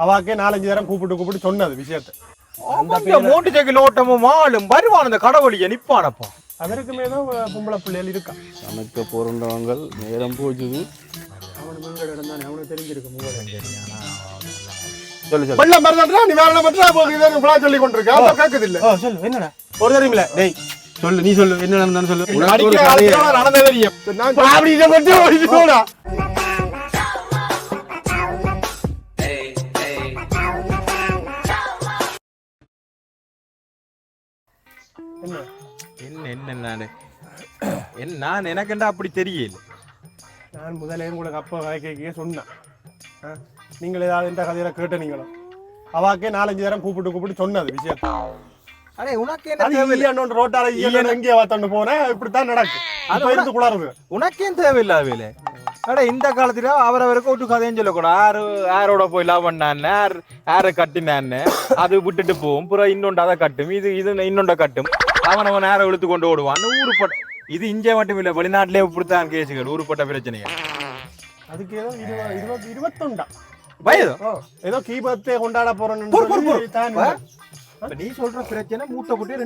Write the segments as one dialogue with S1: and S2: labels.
S1: அவாக்கே 4-5 தரம் கூப்பிட்டு சொன்னது விஷயத்தை.
S2: மூட்டு சைக்கிள் ஓட்டமும் ஆளும் வருவான் அந்த கடவுளிய நிப்பானப்பா.
S1: அவருக்குமே ஏதோ பொம்பளை பிள்ளைகள் இருக்கா.
S3: சமைக்க போறவங்கள் நேரம் போச்சுது.
S1: அவன் முங்கட இருந்தானே அவனுக்கு தெரிஞ்சிருக்கு.
S3: சொல்லு சொல்லு.
S1: பல்ல மறந்துட்டா நீ வேற பண்றா போகுது புலா சொல்லி கொண்டிருக்க. அவ கேக்குது இல்ல.
S3: சொல்லு என்னடா?
S1: ஒரு தெரியுமில்ல. டேய்
S3: சொல்லு நீ சொல்லு என்ன நடந்தான்னு சொல்லு.
S1: நடந்தது தெரியும். நான் அப்படி இத மட்டும் ஓடி போடா.
S2: நான் எனக்குண்டா அப்படி தெரியல.
S1: நான் முதலே உங்களுக்கு அப்பா வாய்க்கே சொன்னேன். நீங்கள் ஏதாவது இந்த கதையில கேட்ட நீங்களும் அவாக்கே 4-5 தரம் கூப்பிட்டு சொன்னது விஷயத்தை.
S2: அடே உனக்கு என்ன தேவையில்லை
S1: ரோட்டால எங்கே வாத்தண்டு போனேன் இப்படித்தான் நடக்கும். அது இருந்து குளறுது.
S2: உனக்கே தேவையில்லாத வேலை. அட இந்த காலத்துல அவரவருக்கு ஒரு கதையும் சொல்லக்கூடாது. யாரோட போய் லவ் பண்ணான்னு யாரை கட்டினான்னு அது விட்டுட்டு போகும். புற இன்னொன்று அதை கட்டும், இது இன்னொண்ட கட்டும். அவன் நேரம் இழுத்து கொண்டு ஓடுவான். ஊருப்பட்ட இது இங்கே மட்டும் இல்லை, வெளிநாட்டிலே இப்படித்தான் கேசுகள், ஊருப்பட்ட பிரச்சனைகள்.
S1: அதுக்கு ஏதோ 21
S2: வயது
S1: ஏதோ கீபத்தை கொண்டாட போறேன்னு
S2: நீ சொல்ற பிரச்சனை மூட்டை போட்டு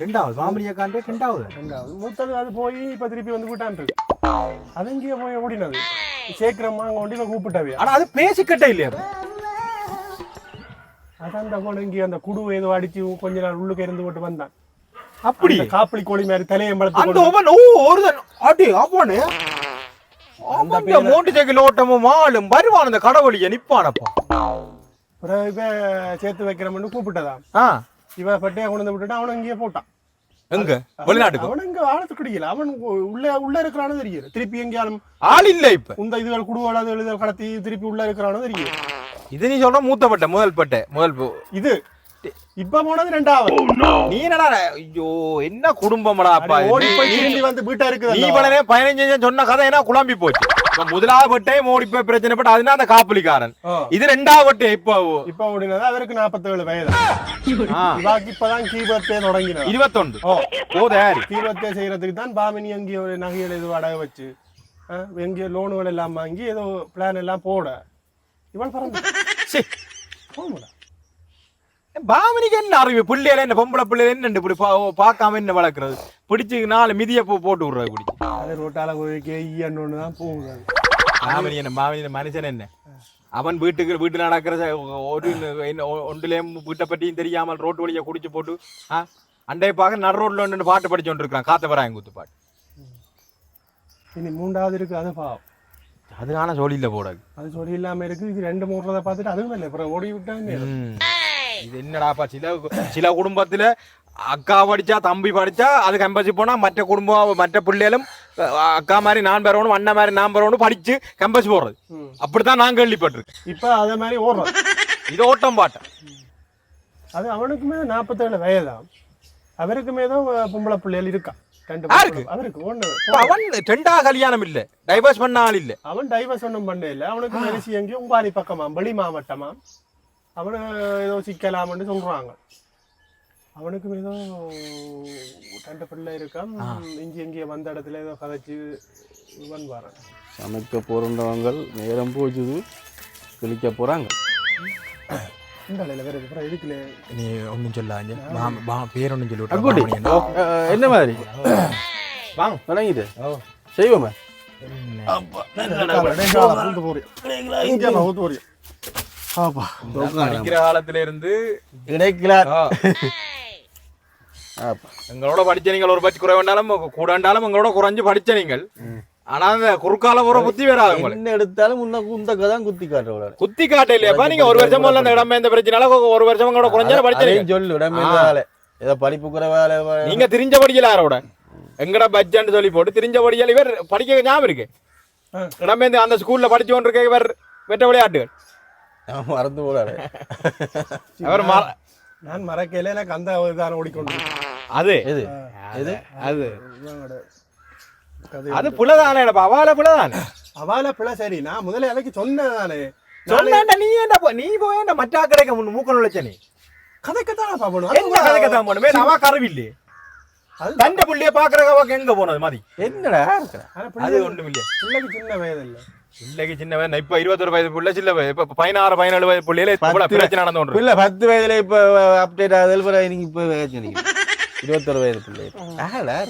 S2: ரெண்டாவது மாமலிய காண்டே ரெண்டாவது
S1: மூத்தது. அது போய் இப்ப திருப்பி வந்து விட்டான் இருக்கு. அது இங்கே போய் ஓடினது சேக்கிரமா கொண்டு கூப்பிட்டாவே.
S2: ஆனா அது பேசிக்கிட்டே இல்லையா?
S1: அதான் அந்த போல இங்கே அந்த குடு ஏதோ அடிச்சு கொஞ்ச நாள் உள்ளுக்கு இருந்து போட்டு வந்தான்.
S2: அப்படி
S1: காப்பிளி கோழி மாதிரி தலையம்பளத்து
S2: மூட்டு சைக்கிள் ஓட்டமும் ஆளும் வருவான் அந்த கடவுளிய நிப்பானப்பா.
S1: சேர்த்து வைக்கிறோம்னு கூப்பிட்டதான். இவ பட்டையா கொண்டு வந்து விட்டுட்டு அவனை இங்கேயே போட்டான்.
S2: எங்க வெளிநாட்டுக்கு
S1: அவன் இங்க ஆழத்து குடிக்கல. அவன் உள்ள இருக்கிறானு தெரியும். திருப்பி எங்கேயாலும்
S2: ஆள் இல்ல. இப்ப
S1: இந்த இதுகள் குடுவாளாது எழுதல் கடத்தி திருப்பி உள்ள இருக்கிறானு தெரியும்.
S2: இது நீ சொல்ற மூத்த பட்டை முதல்
S1: இது இப்ப போனது 2வது.
S2: நீ என்னடா ஐயோ என்ன குடும்பம்டா அப்பா.
S1: ஓடி போய் திரும்பி வந்து வீட்டா இருக்குது.
S2: நீ பலனே 15 சொன்ன கதை என்ன குழம்பி போச்சு. முதலாவது பட்டே ஓடி போய் பிரச்சனை பட்டு அதுனா அந்த காப்புலிக்காரன். இது 2வது பட்டே இப்ப
S1: ஓடினது. அவருக்கு 47 வயது. இப்பதான் கீபத்தே தொடங்கினார்.
S2: 21
S1: கீபத்தே செய்யறதுக்கு தான் பாமினி அங்கே ஒரு நகைகள் எதுவும் அடகு வச்சு எங்கேயோ லோனுகள் எல்லாம் வாங்கி ஏதோ பிளான் எல்லாம் போட இவன் பறந்து
S2: பாமனிக்கு என்ன அறிவு? பிள்ளையில என்ன பொம்பளை பிள்ளைல என்ன இப்படி பார்க்காம என்ன வளர்க்கறது? பிடிச்சு 4 மிதிய போட்டு விடுறது குடி.
S1: அது ரோட்டால தான் போகுது.
S2: பாமனி மனுஷன் என்ன? அவன் வீட்டுல நடக்கிற ஒரு ஒன்றுலயும் வீட்டை பற்றியும் தெரியாமல் ரோட்டு வழியை குடிச்சு போட்டு அண்டைய பார்க்க நடு ரோட்ல ஒன்று பாட்டு படிச்சு கொண்டு இருக்கான். காத்த வராங்க குத்து பாட்டு.
S1: இனி 3வது இருக்கு. அது பாவம்.
S2: அது ஆனா சொல்லி இல்ல போடாது.
S1: அது சொல்லி இல்லாம இருக்கு. இது 2-3 பார்த்துட்டு அதுவும் இல்லை. அப்புறம் ஓடி விட்டாங்க.
S2: இது என்னடாப்பா, சில குடும்பத்துல அக்கா படிச்சா தம்பி படிச்சா அது கம்பசி போனா மற்ற குடும்பம் மற்ற பிள்ளைகளும் அக்கா மாதிரி நான் பெறணும் அண்ணன் மாதிரி நான் பெறணும் படிச்சு கம்பசி போடுறது. அப்படித்தான் நான் கேள்விப்பட்டிருக்கேன்.
S1: இப்ப அதே மாதிரி ஓடுறது.
S2: இது ஓட்டம் பாட்டம்.
S1: அது அவனுக்குமே 47 வயதான். அவருக்குமே ஏதோ பொம்பளை பிள்ளைகள் இருக்கா. அவருக்கு
S2: அவன் 2வது கல்யாணம் இல்ல, டைவர்ஸ் பண்ண ஆள் இல்ல.
S1: அவன் டைவர்ஸ் ஒன்றும் பண்ண இல்ல. அவனுக்கு மெரிசி எங்கேயும் உங்காலி பக்கமா வெளி மாவட்டமா அவனை ஏதோ சிக்கலாம்னு சொல்றாங்க. அவனுக்கு ஏதோ 2 பிள்ளை இருக்கான். இஞ்சி எங்கேயோ வந்த இடத்துல ஏதோ கதைச்சு வரான்.
S3: சமைக்க போறவங்கள் நேரம் போச்சுது கிழிக்க போறாங்க.
S1: இந்த வேற இதுக்குல
S2: நீ ஒன்னும் சொல்லாங்க. பேர் ஒன்னும் சொல்லி
S3: என்ன மாதிரி வாங்க வணங்கிட்டு செய்வோமே.
S2: படிக்கிற காலத்துல இருந்து எங்களோட படிச்ச நீங்கள் ஒரு பட்ச குறைவண்டாலும் கூடாண்டாலும் எங்களோட குறைஞ்சு படிச்ச நீங்கள். ஆனா அந்த குறுக்கால போற புத்தி வேற
S3: என்ன எடுத்தாலும் முன்னதான் குத்தி காட்டுற
S2: குத்தி காட்ட இல்லையாப்பா. நீங்க ஒரு வருஷம் அந்த இடமே இந்த பிரச்சனை ஒரு வருஷம் உங்களோட குறைஞ்சா படிச்சீங்க
S3: சொல்லு. இடமே ஏதோ படிப்பு குறைவால
S2: நீங்க தெரிஞ்ச படிக்கல யாரோட எங்கட பட்ஜெட் சொல்லி போட்டு தெரிஞ்ச படிக்கல. இவர் படிக்க ஞாபகம் இருக்கு. இடமே அந்த ஸ்கூல்ல படிச்சு கொண்டு இருக்க இவர் வெட்ட விளையாட்டுகள்
S3: மறந்து போறாரு.
S2: அவர்
S1: நான் மறக்கல எனக்கு அந்த இதான ஓடிக்கொண்டு
S2: அது அது புலதானே அவால புலதானே
S1: அவால புல. சரி நான் முதல்ல எனக்கு சொன்னதானே
S2: சொன்னா நீ என்ன நீ போய் மற்றா கிடைக்க மூக்க நுழைச்ச நீ
S1: கதைக்கத்தான் பாப்பணும்.
S2: கதைக்கத்தான் பண்ணுமே. அவ கருவில்லையே தண்ட புள்ளிய பாக்குறவங்க எங்க போனது மாதிரி என்னடா அது ஒண்ணும் இல்லையா.
S1: பிள்ளைக்கு சின்ன வயது இல்ல.
S2: பிள்ளைக்கு சின்ன வயது இப்ப 21 வயது புள்ள சின்ன வயது இப்ப 16 17 வயது புள்ளையில பிரச்சனை நடந்து
S3: பிள்ளை 10 வயதுல இப்ப அப்டேட் ஆகுது நீங்க இப்ப சொன்னீங்க 21 வயது பிள்ளை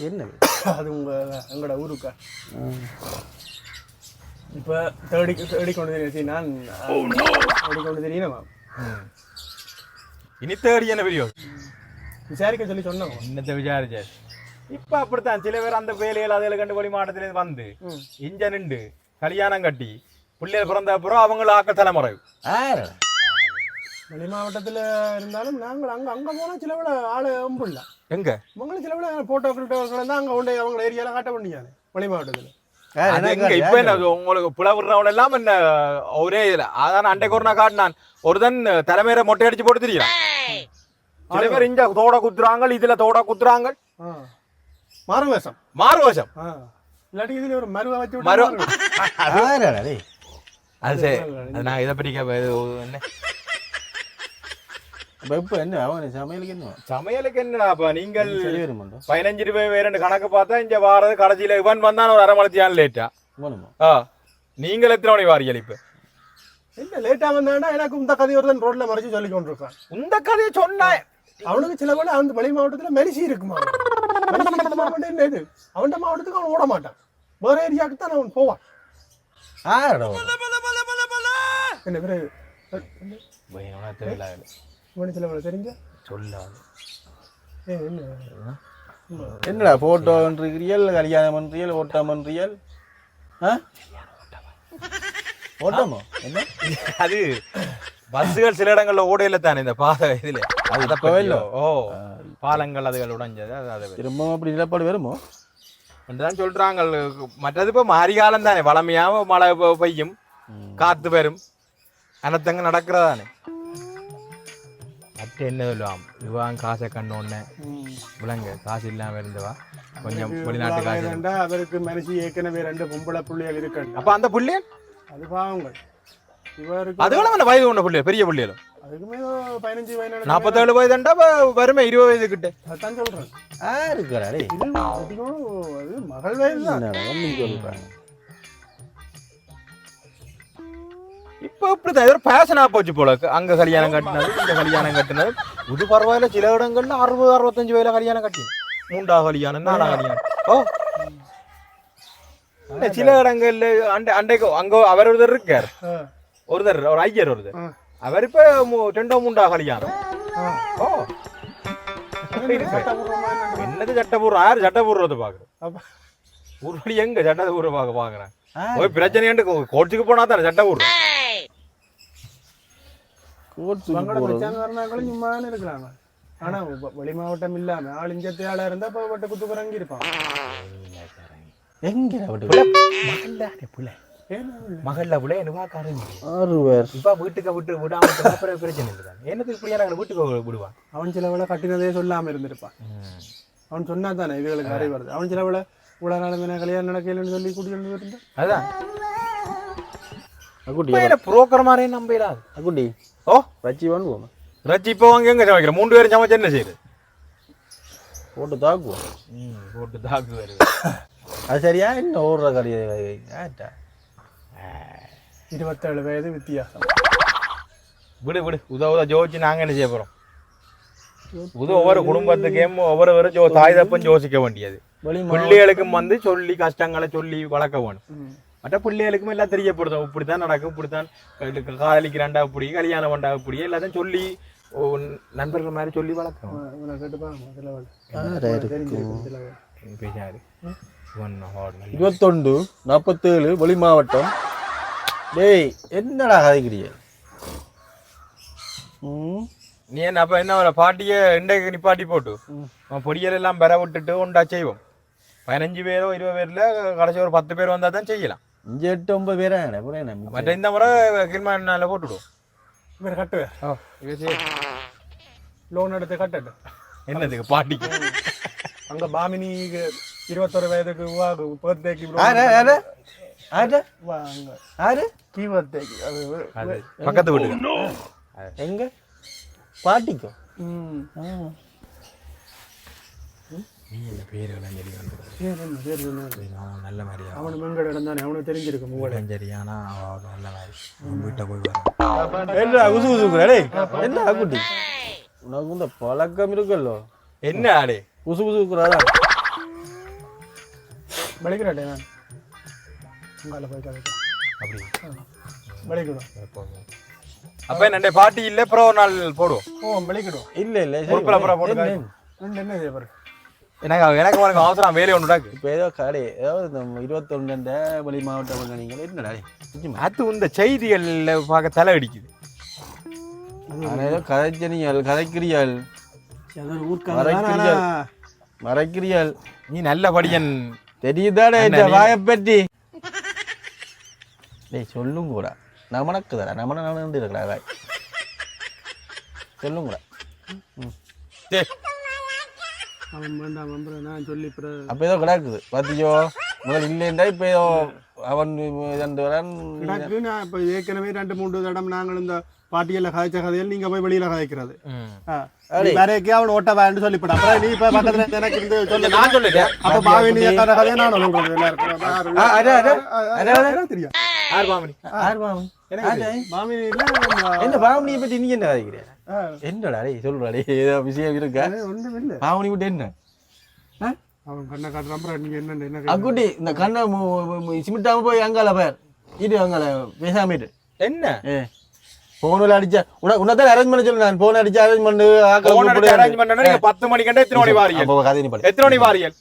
S3: என்ன
S1: அது எங்களோட ஊருக்கா இப்ப தேடி கொண்டு தெரியும் நான் தேடி கொண்டு தெரியணுமா
S2: இனி தேடி என்ன வீடியோ
S1: விசாரிக்க சொல்லி சொன்னோம்
S2: இன்னத்தை விசாரிச்சாரு இப்ப அப்படித்தான் சில பேர் அந்த வேலைகள் அதில் கண்டு வெளி மாவட்டத்திலேருந்து வந்து இஞ்ச நின்று கல்யாணம் கட்டி பிள்ளைகள் பிறந்த அப்புறம் அவங்கள ஆக்க தலைமுறை
S1: வெளி மாவட்டத்துல இருந்தாலும் நாங்கள் அங்க போனா சில விட ஆளு அம்புள்ள
S2: எங்க
S1: உங்களை சில விட போட்டோ கிரிட்டோர்கள் தான் அங்க கொண்டு அவங்க ஏரியால காட்ட முடியாது வெளி மாவட்டத்துல
S2: இப்ப என்ன உங்களுக்கு புலவுறவன் எல்லாம் என்ன ஒரே அதான் அண்டை கொரோனா காட்டினான் ஒருதன் தலைமையில மொட்டை அடிச்சு போட்டு தெரியும் சில பேர் இங்க தோட குத்துறாங்க இதுல தோட குத்துறாங்க
S1: மாறுவேஷம் இல்லாட்டி இதுல ஒரு மருவ வச்சு
S2: அது சரி நான் இதை பற்றி என்ன
S3: இப்ப என்ன அவன்
S2: சமையலுக்கு என்னப்பா நீங்கள் 15 ரூபாய் வேற கணக்கு பார்த்தா இங்க வாரது கடைசியில இவன் வந்தான் ஒரு அரை மணித்தியான் லேட்டா நீங்கள் எத்தனை மணி வாரியல் இப்ப
S1: இல்ல லேட்டா வந்தாண்டா எனக்கு இந்த கதை ஒருத்தன் ரோட்ல மறைச்சு சொல்லி கொண்டிருக்கான்
S2: இந்த கதையை சொன்னேன்
S1: அவனுக்கு சில வேலை அந்த வெளி மாவட்டத்துல மெரிசி இருக்குமா அவன் மாவட்டத்துக்கு அவன் ஓட மாட்டான் வேற ஏரியாவுக்கு தான் அவன் போவான் என்ன பிறகு சில வேலை தெரிஞ்ச
S2: சொல்லாது
S3: என்னடா போட்டோ பண்றீரியல் கல்யாணம் பண்றீல் ஓட்டம் பண்றீல் ஓட்டமோ என்ன
S2: அது பஸ்ஸுகள் சில இடங்கள்ல ஓடையில தானே இந்த பாதை இதுல பாலங்கள் அதுகள் உடைஞ்சது
S3: திரும்ப அப்படி நிலப்பாடு வருமோ
S2: தான் சொல்றாங்க மற்றது இப்ப மாரிகாலம் தானே வளமையாக மழை பெய்யும் காத்து வரும் அனத்தங்க நடக்கிறதானே மற்ற என்ன சொல்லுவான் இவான் காசை கண்டோன்னு விளங்க காசு இல்லாம இருந்தவா கொஞ்சம் வெளிநாட்டு காசு
S1: அவருக்கு மனசு ஏற்கனவே 2 பொம்பளை புள்ளிகள் இருக்கு
S2: அப்ப அந்த புள்ளியல்
S1: அது பாவங்கள்
S2: அதுகளும் வயது கொண்ட புள்ளியல் பெரிய புள்ளியலும்
S1: அதுக்குமே 15
S2: 47 வயதுண்டா வருமே 20 வயது கிட்ட
S1: அதான் சொல்றேன்
S3: இருக்கிறாரே
S1: அது மகள் வயது
S3: சொல்றாங்க
S2: இப்ப இப்படிதான் ஏதோ பேஷனா போச்சு போல அங்க கல்யாணம் கட்டினது இந்த கல்யாணம் கட்டினது இது பரவாயில்ல சில இடங்கள்ல 60-65 வயதுல கல்யாணம் கட்டி 3ஆவது கல்யாணம் 4ஆவது கல்யாணம் சில இடங்கள்ல அண்டைக்கு அங்க அவர் ஒருத்தர் இருக்கார் ஒருத்தர் ஒரு ஐயர் ஒருத்தர் அவர் இப்ப 2-3ஆவது கல்யாணம் என்னது சட்டப்பூர்வம் யாரு சட்டப்பூர்வத்தை பாக்குறேன் ஊர்வழி எங்க சட்டப்பூர்வ பாக்குறேன் போய் பிரச்சனை கோர்ட்டுக்கு போனா தானே சட்டப்பூர்வம்
S1: இருக்கிறாங்க ஆனா வெளி மாவட்டம் இல்லாம ஆள் இஞ்சத்தை ஆளா இருந்தா வட்ட குத்து குறங்கி இருப்பான் மகள்ல புள்ள இப்ப வீட்டுக்கு விட்டு விடாம பிரச்சனை இல்லை என்னது இப்படியா நாங்க வீட்டுக்கு விடுவான் அவன் சில வேலை கட்டினதே சொல்லாம இருந்திருப்பான் அவன் சொன்னா தானே இதுகளுக்கு நிறைய வருது அவன் சில வேலை கூட நடந்த கல்யாணம் நடக்கலன்னு சொல்லி கூட்டிட்டு வந்து
S2: அதான் புரோக்கர் மாதிரி நம்பலாது
S3: அக்குட்டி ரச்சி பண்ணுவோம்
S2: ரச்சி இப்போ வாங்க எங்க சமைக்கிற 3 பேரும் சமைச்சு என்ன செய்யுது
S3: போட்டு தாக்குவோம்
S2: போட்டு தாக்கு வருது
S3: அது சரியா என்ன ஓடுற கடையை
S1: 27 வயது வித்தியாசம்
S2: விடு உதவுத ஜோதிச்சு நாங்க என்ன செய்ய போறோம் ஒவ்வொரு குடும்பத்துக்கும் ஒவ்வொரு தாய் தப்பம் யோசிக்க வேண்டியது பிள்ளைகளுக்கும் வந்து சொல்லி கஷ்டங்களை சொல்லி வளர்க்க வேணும் மற்ற பிள்ளைகளுக்கும் எல்லாம் தெரியப்படுத்தும் இப்படித்தான் நடக்கும் இப்படித்தான் காதலிக்கிறாண்டா இப்படி கல்யாணம் பண்ணா இப்படி எல்லாத்தையும் சொல்லி நண்பர்கள் மாதிரி சொல்லி வளர்க்கணும்
S3: 21-47 வெளி மாவட்டம் டேய் என்னடா கதைக்கிறிய
S2: நீ என்ன அப்ப என்ன பாட்டிய இண்டைக்கு நிப்பாட்டி போட்டு பொடியல் எல்லாம் பெற விட்டுட்டு ஒன்றா செய்வோம் 15 பேரோ 20 பேர்ல கடைசி ஒரு 10 பேர் வந்தா தான் செய்யலாம்
S3: 8-9 பேரா
S2: மற்ற இந்த முறை கிருமால போட்டுடுவோம்
S1: இவர் கட்டுவேன் லோன் எடுத்து கட்டட்டு
S2: என்னதுக்கு பாட்டிக்கு
S1: அங்க பாமினிக்கு 21 வயதுக்கு பர்த்டேக்கு
S2: பக்கத்து வீட்டுக்கு
S3: எங்க பாட்டிக்கும்
S2: நீ என்ன பேரெல்லாம் சொல்லி வந்து
S1: பேர் என்ன
S2: நல்ல மாதிரியா
S1: அவனு மெங்கட இருந்தானே அவனுக்கு தெரிஞ்சிருக்கு உங்களை
S2: சரி ஆனா நல்ல மாதிரி வீட்டை போய் வரேன்
S3: என்ன குசு குசுக்குறே என்ன ஆக்குட்டி உனக்கு இந்த பழக்கம் இருக்குல்லோ
S2: என்ன ஆடே
S3: குசு குசுக்குறாரா
S1: வலிக்கிறாட்டே நான் உங்களை போய் கதை
S2: அப்படி
S1: வலிக்கிடும்
S2: அப்ப என்னண்டே பாட்டி இல்ல அப்புறம் ஒரு நாள் போடுவோம்
S1: வலிக்கிடும்
S3: இல்ல இல்ல
S2: பொறுப்புல அப்புறம் போட்டு
S1: என்ன செய்யப்பாரு
S2: எனக்கு உனக்கு அவசரம் வேலையை ஒன்றுடாக்கு
S3: இப்போ ஏதோ கடை ஏதாவது இந்த 21 வெளி மாவட்டம் நீங்கள் என்னடா
S2: அது இந்த செய்திகள்ல பார்க்க தலை அடிக்குது
S3: ஆனால் ஏதோ கதைச்சனியால் கதைக்கிறியால் மறைக்கிறியால்
S2: நீ நல்ல படியன்
S3: தெரியுதாடே இந்த வாயப்பற்றி டேய் சொல்லும் கூட நமக்கு தர நம்ம நடந்து இருக்கா வாய் சொல்லும் கூட
S1: அவன் வேண்டாம் நான் சொல்லி
S3: அப்போ ஏதோ கிடக்குது பார்த்தியோ முதல் இல்லைண்டா இப்போ ஏதோ அவன்
S1: கிடக்கு நான் இப்போ ஏற்கனவே 2-3 தடம் நாங்கள் இந்த பாட்டியல்ல கதைச்ச கதையில் நீங்க போய் வெளியில கதைக்கிறது வேறக்கே அவன் ஓட்ட வேண்டு சொல்லிவிட அப்புறம் நீ இப்ப பக்கத்துல எனக்கு இருந்து சொல்லு
S2: நான் சொல்லிட்டேன்
S1: அப்ப பாவினி கதையை நான் சொல்றது எல்லாருக்கும் தெரியும்
S2: யார் பாமணி
S1: பாவினி
S3: என்ன பாவனியை பற்றி நீ என்ன கதைக்கிற என்னடா டேய் சொல்லுடா டேய் ஏதோ விஷயம் இருக்கா
S1: ஒன்றும் இல்லை
S3: பாவனி விட்டு என்ன
S1: அவன் கண்ணை காட்டுறான் நீங்க என்ன
S3: அக்குட்டி இந்த கண்ணை சிமிட்டாம போய் அங்கால பேர் இது அங்கால பேசாமிட்டு
S2: என்ன
S3: போன்ல அடிச்சா உனதான் அரேஞ்ச் பண்ண சொல்லு நான் போன் அடிச்சு அரேஞ்ச் பண்ணு
S2: அரேஞ்ச் பண்ணா நீங்க 10 மணிக்கு எத்தனை மணி வாரியல்
S3: அப்ப கதை நீ படி
S2: எத்தனை மணி வாரியல்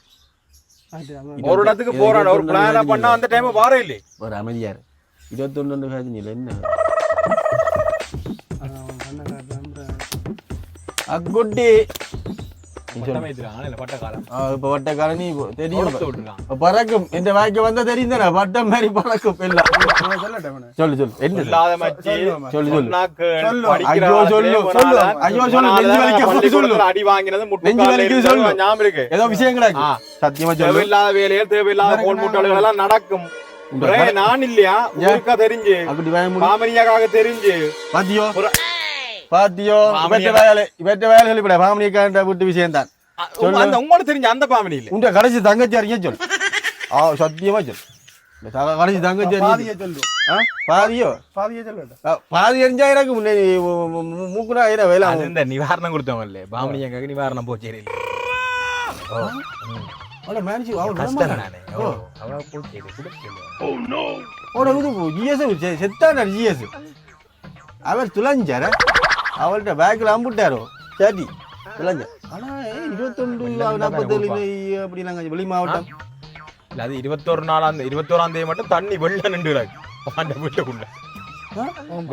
S2: ஒரு இடத்துக்கு போறான் ஒரு பிளான் பண்ணா அந்த டைம் வார இல்ல
S3: ஒரு அமைதியார் 21 காது நீ என்ன அக்குட்டி இப்ப வட்ட காலம் நீ தெரியும் பறக்கும் இந்த வாய்க்கு வந்தா தெரியும் வட்டம் மாதிரி பறக்கும் எல்லாம் சொல்லு சொல்லு என்ன சொல்லு சொல்லு ஐயோ சொல்லு சொல்லு ஐயோ சொல்லு நெஞ்சு வலிக்க சொல்லு
S2: அடி வாங்கினது
S3: நெஞ்சு வலிக்க சொல்லு
S2: ஞாபகம் இருக்கு
S3: ஏதோ விஷயம் கிடக்கு சத்தியமா சொல்லு
S2: தேவையில்லாத வேலைகள் தேவையில்லாத போன் முட்டாள்கள் எல்லாம் நடக்கும் நான் இல்லையா ஊருக்கா தெரிஞ்சு மாமனியாக்காக தெரிஞ்சு
S3: பாத்தியோ பாத்தியோ இவற்ற வேலை சொல்லிவிட பாமனியக்காண்ட விட்டு விஷயம் தான்
S2: உங்களுக்கு தெரிஞ்ச அந்த பாமனி இல்ல
S3: உண்ட கடைசி தங்கச்சி அறிய சொல் சத்தியமா சொல் கடைசி தங்கச்சி அறிய
S1: சொல்லு
S3: பாதியோ பாதி அறிஞ்சா எனக்கு மூக்குனா வேலை
S2: இந்த நிவாரணம் கொடுத்தவங்க இல்ல பாமனியாக்காக நிவாரணம் போச்சு
S3: அவர் துளஞ்சார அவள்கிட்ட பேக்கில் அம்புட்டாரோ சரி துளஞ்ச ஆனா 21 அப்படி நாங்க வெளி மாவட்டம்
S2: இல்ல அது 21ஆம் தேதி மட்டும் தண்ணி வெள்ளம் நின்று அந்த வீட்டுக்குள்ள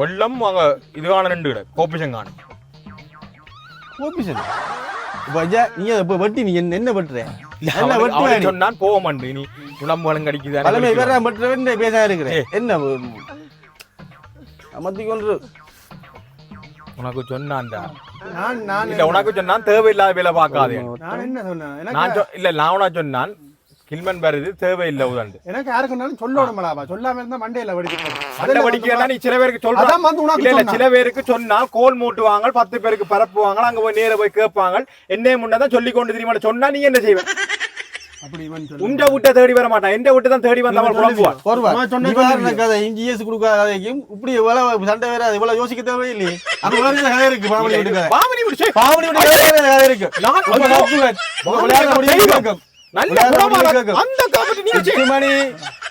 S2: வெள்ளம் அங்க இதுவான நின்று கோபிஷங்கான
S3: கோபிஷன் நீ இப்ப வெட்டி நீ என்ன வெட்டுற
S2: சொன்னான் போக மாட்டேன் நீ உடம்பு கடிக்குது
S3: பழமை வேற வெட்டுற பேச இருக்கிறேன் என்ன அமர்த்தி கொன்று
S2: உனக்கு சொன்னான்டா
S1: நான்
S2: இல்ல உனக்கு சொன்னான் தேவையில்லாத வேலை பார்க்காதே
S1: நான் என்ன சொன்னேன்
S2: நான் உனக்கு சொன்னான் கில்மன் வருது தேவையில்லை உதாண்டு
S1: எனக்கு யாருக்குனாலும் சொல்லணும்லாபா சொல்லாம இருந்தா மண்டையில
S2: வடிக்க நீ சில பேருக்கு சொல்ற சில பேருக்கு சொன்னா கோல் மூட்டுவாங்க 10 பேருக்கு பரப்புவாங்க அங்க போய் நேர போய் கேட்பாங்க என்னே முன்னதான் சொல்லி கொண்டு தெரியுமா சொன்னா நீ என்ன செய்வ
S1: அப்படி
S2: உண்ட விட்ட தேடி வர மாட்டான் எந்த விட்டு தான் தேடி வந்தவன் குழம்புவான்
S3: கதை ஜிஎஸ் கொடுக்காதையும் இப்படி எவ்வளவு சண்டை வேற இவ்வளவு யோசிக்க தேவையில்லையே அது உலக கதை இருக்கு பாவனி விட்டு கதை இருக்கு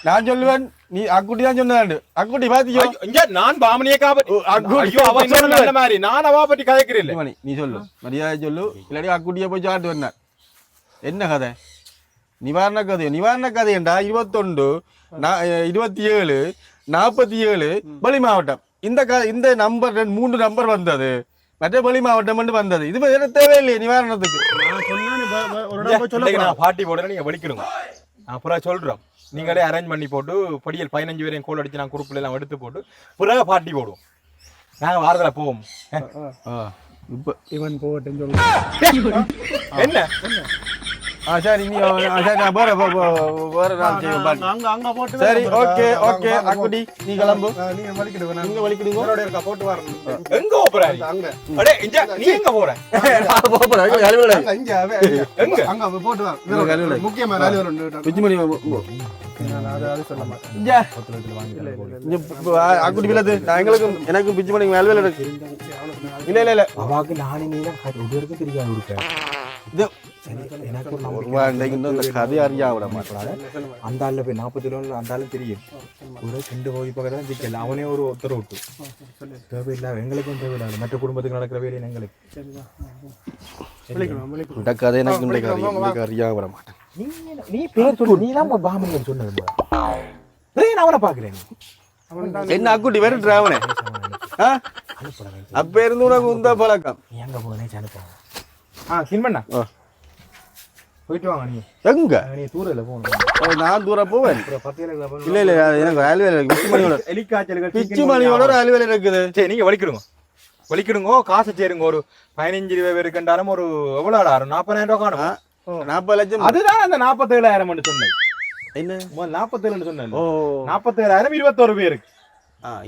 S3: நான் சொல்லுவேன் நீ அக்குட்டி தான் சொன்னாண்டு அக்குட்டி பாத்தியோ
S2: நான் பாமனியை நான் அவா பற்றி கதைக்கிறேன்
S3: நீ சொல்லு மரியாதை சொல்லு இல்லாடி அக்குட்டியை போய் சாட்டு வந்தார் என்ன கதை நிவாரண கதையண்டா 21 27 47 வெளி மாவட்டம் இந்த நம்பர் 3 நம்பர் வந்தது மற்ற வெளி மாவட்டம் வந்தது இது தேவையில்லையே நிவாரணத்துக்கு
S2: பாட்டி போட நீங்க வலிக்கிறோம் அப்புறம் சொல்றோம் நீங்களே அரேஞ்ச் பண்ணி போட்டு படியல் 15 பேரையும் கோல் அடிச்சு நான் குரூப்ல எல்லாம் எடுத்து போட்டு பிறகு பாட்டி போடுவோம் நாங்க வாரத்துல போவோம்
S1: இப்ப இவன் போகட்டும் சொல்லுங்க
S2: என்ன
S3: சரி நீ சரி நான் வேற நாள் செய்வோம் பாரு.
S1: அங்க போட்டு
S3: சரி ஓகே ஓகே அக்குடி நீ கிளம்பு.
S1: நீங்க வலிக்கிடுங்க.
S3: நீங்க வலிக்கிடுங்க.
S1: உங்களோட இருக்கா போட்டு வரணும்.
S2: எங்க போறாய்
S1: அங்க
S2: அடே இங்க நீ எங்க போற
S3: நான் போறேன் கழுவில
S1: அங்க இங்க
S2: எங்க
S1: அங்க போட்டு வர.
S3: கழுவில
S1: முக்கியமான அலுவலர் உண்டு.
S3: பிச்சுமணி
S1: அது சொல்ல மாட்டேன்.
S3: இங்க அக்குடி விலது நான் எனக்கும் பிச்சுமணி அலுவலர் இருக்கு. இல்ல இல்ல இல்ல
S2: அவாக்கு நானே நீங்க ஒருவருக்கு தெரியாது இருக்க
S3: இது
S2: எனக்கு
S3: இந்த கதை அறியா விட மாட்டாங்க.
S2: அந்த ஆள்ல போய் 40 கிலோ அந்த ஆளு தெரியும் ஒரு 2 கோடி பக்கத்துல சிக்கல அவனே ஒரு ஒருத்தர் விட்டு தேவையில்லை எங்களுக்கும் தேவையில்லை மற்ற குடும்பத்துக்கு நடக்கிற வேலையை எங்களுக்கு
S3: இந்த கதை எனக்கு இந்த கதை அறியா விட மாட்டேன்.
S2: நீ பேர் சொல்லு நீ தான் பாமணியன் சொன்னது நான் அவனை பாக்குறேன்
S3: என்ன அக்குட்டி வேற டிராவனே அப்ப இருந்து உனக்கு உந்த பழக்கம்.
S2: நீ எங்க போனே அனுப்பாங்க சின்மண்ணா போயிட்டு வாங்க நீ
S3: எங்க
S2: நீ தூரல போகணும்
S3: நான் தூரம் போவேன்.
S2: 10
S3: இல்ல இல்ல எனக்கு அலுவலர் பிச்சுமணியோட பிச்சுமணியோட ஒரு அலுவலர் இருக்குது.
S2: சரி நீங்க வலிக்கிடுங்க காசு சேருங்க ஒரு 15 ரூபாய் இருக்குன்றாலும் ஒரு எவ்வளவு 40,000 ரூபாய் காணும்
S3: 40 லட்சம்.
S2: அதுதான் அந்த 47,000 சொன்னேன்.
S3: என்ன
S2: 47 சொன்னேன்.
S3: ஓ
S2: 47,000 21 பேருக்கு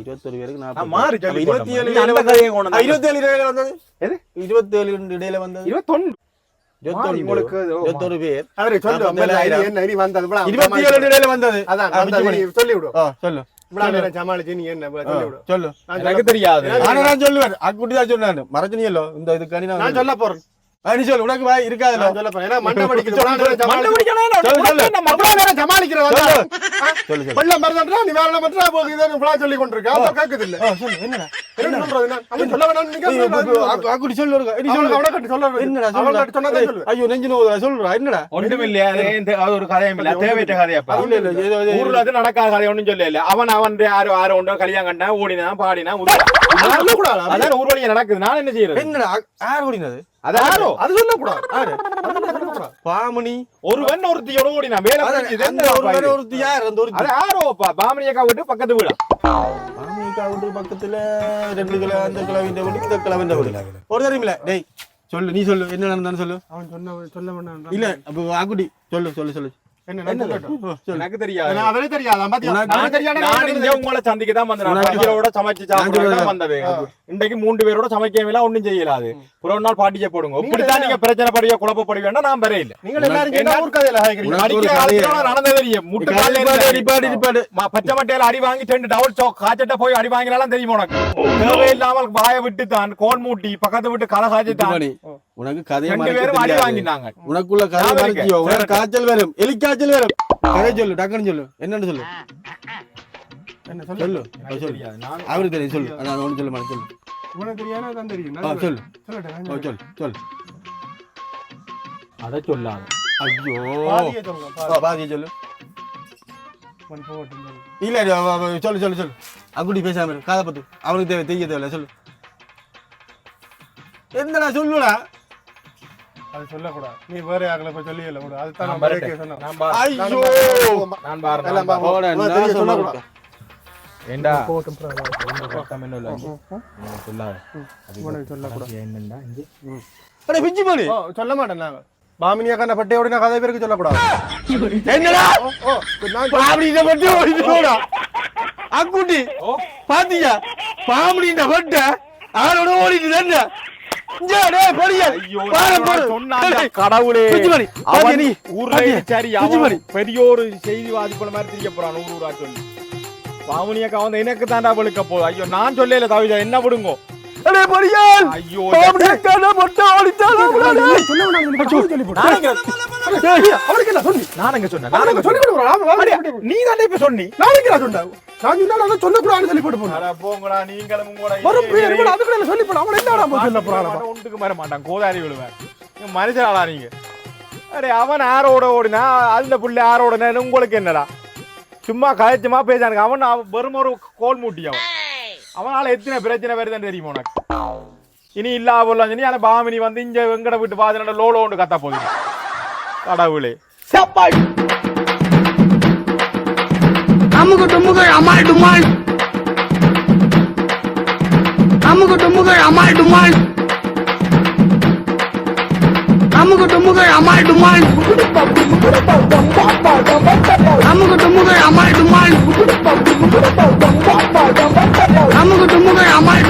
S3: 21 பேருக்கு
S2: நான் மாறி
S3: 27 இடையில வந்தது.
S2: எது
S3: 27 இடையில வந்தது
S2: 21
S3: உங்களுக்கு 21 பேர்.
S1: அவரே சொல்லு என்ன நீ வந்தது
S3: 27 இடையில வந்தது.
S1: அதான் சொல்லி விடு.
S3: சொல்லு
S1: இவ்வளவு நேரம் சமாளிச்சு நீ என்ன சொல்லி விடு.
S3: சொல்லு
S2: எனக்கு தெரியாது
S3: நான் சொல்லுவேன் அக்குட்டி தான் சொன்னாரு மறக்கணியல்லோ இந்த இதுக்கு
S1: நான் சொல்ல போறேன்.
S3: நீ சொல்லு உனக்கு வாய் இருக்காது.
S1: நான் சொல்ல போறேன். ஏன்னா மண்டை படிக்க
S3: சொல்லு
S1: பள்ளம் மறந்துட்டா நீ வேற பண்றா இதை ஃபுல்லா சொல்லி கொண்டிருக்க அப்ப கேக்குது இல்ல.
S3: சொல்லு என்னடா
S1: என்ன சொல்றது நான் அவன் சொல்ல வேணாம் நீங்க
S3: அக்குட்டி சொல்லு நீ சொல்லு
S1: அவன கட்டி சொல்ல
S3: என்னடா
S1: அவன் சொன்னதே சொல்லு.
S3: ஐயோ நெஞ்சு நோவுதா சொல்றா என்னடா
S2: ஒன்றும் இல்லையா அது ஒரு கதையும் இல்ல தேவையற்ற கதையப்பா
S3: இல்ல இல்ல ஏதோ
S2: ஊர்ல அது நடக்காத கதை ஒன்றும் சொல்ல இல்ல அவன் யாரு ஒன்றோ கல்யாணம் கண்டா ஓடினா பாடினா அதான் ஊர்வலியா நடக்குது நான் என்ன செய்யறது
S3: என்னடா யார் ஓடினது
S2: அதாரோ
S1: அது சொல்ல கூடாது.
S3: பாமணி
S2: ஒருவன் ஒருத்தியோட ஓடினா மேல
S3: ஒருத்தி யார் அந்த ஒரு
S2: அது யாரோ பாமணியக்கா விட்டு பக்கத்து வீடா
S3: பாமணிக்கா வீட்டு பக்கத்துல 2 கிலோ அந்த கிலோவிന്റെ வீடு இந்த கிலோவிന്റെ வீடு ஒரு தெரியுமில்ல டேய் சொல்லு நீ சொல்லு என்ன நடந்தான்னு சொல்லு.
S1: அவன் சொல்ல வேணாம்
S3: இல்ல அப்ப ஆக்குடி சொல்லு சொல்லு சொல்லு
S2: எனக்கு தெரியாது
S1: அவரே தெரியாது
S2: உங்களை சந்திக்க தான் வந்தேன் சமைச்சு சாப்பிட வந்தது இன்றைக்கு 3 பேரோட சமைக்கவே ஒன்னும் செய்யலாது ஒரு நாள் பாட்டிச்சே போடுங்க இப்படித்தான் நீங்க பிரச்சனை படுவ குழப்பப்படி வேண்டாம் நான் வரே இல்ல
S1: நீங்க எல்லாரும்
S2: நடந்தது தெரியும் பச்சை மட்டையில அடி வாங்கி 2 டவுல் காய்ச்சட்ட போய் அடி வாங்கினாலும் தெரியும் உனக்கு தேவையில்லாமல் வாய விட்டு தான் கோல் மூட்டி பக்கத்து விட்டு களை காய்ச்சித்தான்
S3: உனக்கு கதையை
S2: 2 பேரும் அடி வாங்கினாங்க
S3: உனக்குள்ள கதை மறைச்சியோ உனக்கு காய்ச்சல் வரும் எலிக்காய்ச்சல் வரும் கதை சொல்லு டக்குன்னு சொல்லு என்னன்னு சொல்லு
S1: என்ன
S3: சொல்லு சொல்லு அவருக்கு தெரியும் சொல்லு நான் ஒண்ணு சொல்ல மாட்டேன் சொல்லு
S1: உனக்கு தெரியாத தான் தெரியும்
S3: சொல்லு
S1: சொல்லட்டேன்
S3: சொல்லு சொல்லு
S2: அதை சொல்லாது
S3: ஐயோ பாதியே சொல்லு இல்ல சொல்லு சொல்லு சொல்லு அப்படி பேசாம காதை பத்து அவனுக்கு தேவை தெரிய தேவையில்ல சொல்லு என்னடா சொல்லுடா
S1: அது சொல்லக்கூடாது நீ வேற யாருல போய் சொல்லி இல்ல கூட அதுதான்
S2: நான்
S1: நான்
S2: வரேன்.
S1: சொன்னேன்.
S3: ஐயோ
S2: நான் பாரு
S1: எல்லாம் பா.
S3: போடா,
S1: உனக்கு
S3: நான்
S1: தெரியும்
S3: சொல்ல
S1: சொல்லக்கூடாது.
S2: ஏண்டா
S1: போகட்டும் பிறகு.
S2: கஷ்டம் என்ன இல்ல சொல்லாத
S1: உனக்கு சொல்லக்கூடாது.
S2: என்னண்டா இங்க
S3: அட பிச்சி பண்ணு
S1: ஓ, சொல்ல மாட்டேன் நாங்க பாமினியா கண்ண பட்டையோட நான் கதை பேருக்கு சொல்லக்கூடாது.
S3: என்னடா
S1: ஓ நான்
S3: பாம்படி இந்த பட்டு ஓடிட்டு போடா அக்குட்டி பாத்தியா பாம்படி இந்த பட்ட ஆளோட ஓடிட்டு என்ன
S2: கடவுளே
S3: ஊர்ல
S2: பெரிய ஒரு செய்திவாதி போல மாதிரி தெரிய போறான் ஊரா சொல்லி பாவனியக்கா வந்து எனக்கு தாண்டா பழுக்க போகுது ஐயோ நான் சொல்லல தவிர என்ன விடுங்கோ ஐயோ நீ தானே இப்ப சொன்னி போங்கடா நீங்களும் ஒன்றுக்கு மர மாட்டான் கோதாரி விழுவேன் மனுஷனாடா நீங்க அடே அவன் ஆரோட ஓடினா அந்த புள்ள ஆரோட உங்களுக்கு என்னடா சும்மா கதைச்சுமா பேசானுங்க அவன் வெறும் ஒரு கோல் மூட்டி அவனால எத்தனை பிரச்சனை வருதுன்னு தெரியுமா உனக்கு இனி இல்லா போல ஆனா பாமினி வந்து இங்க வெங்கட விட்டு பாத்து லோலோ ஒன்று கத்தா போகுது கடவுளே
S4: அமுகு டுமுகு அமால் டுமால் அமுகு டுமுகு அமால் டுமால் அமுகு டுமுகு அமால் டுமால் அமுகு டுமுகு அமால் டுமால் அமுகு டுமுகு அமால்